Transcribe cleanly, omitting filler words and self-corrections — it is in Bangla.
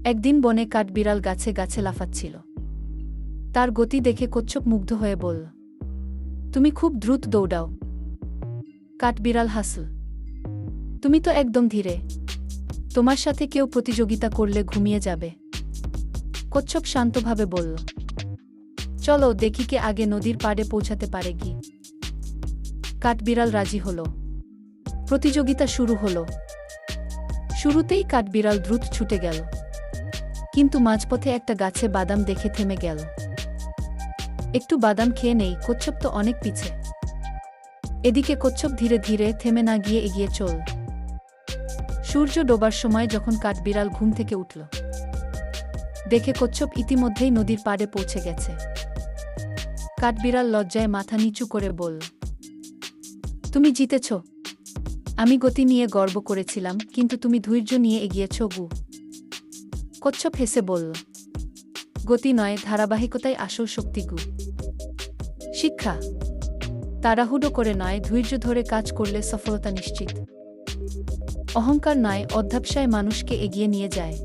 একদিন বনে কাঠবিড়াল গাছে গাছে লাফাচ্ছিল। তার গতি দেখে কচ্ছপ মুগ্ধ হয়ে বলল, তুমি খুব দ্রুত দৌড়াও। কাঠবিড়াল হাসল, তুমি তো একদম ধীরে, তোমার সাথে কেউ প্রতিযোগিতা করলে ঘুমিয়ে যাবে। কচ্ছপ শান্তভাবে বলল, চলো দেখি কে আগে নদীর পাড়ে পৌঁছাতে পারে কি। কাঠবিড়াল রাজি হল। প্রতিযোগিতা শুরু হল। শুরুতেই কাঠবিড়াল দ্রুত ছুটে গেল, কিন্তু মাঝপথে একটা গাছে বাদাম দেখে থেমে গেল। একটু বাদাম খেয়ে নেই, কচ্ছপ তো অনেক পিছে। এদিকে কচ্ছপ ধীরে ধীরে থেমে না গিয়ে এগিয়ে চল। সূর্য ডোবার সময় যখন কাঠবিড়াল ঘুম থেকে উঠল, দেখে কচ্ছপ ইতিমধ্যেই নদীর পাড়ে পৌঁছে গেছে। কাঠবিড়াল লজ্জায় মাথা নিচু করে বলল, তুমি জিতেছ। আমি গতি নিয়ে গর্ব করেছিলাম, কিন্তু তুমি ধৈর্য নিয়ে এগিয়েছ গু। কচ্ছপ হেসে বলল, গতি নয়, ধারাবাহিকতাই আসল শক্তি গু। শিক্ষা, তাড়াহুড়ো করে নয়, ধৈর্য ধরে কাজ করলে সফলতা নিশ্চিত। অহংকার নয়, অধ্যবসায় মানুষকে এগিয়ে নিয়ে যায়।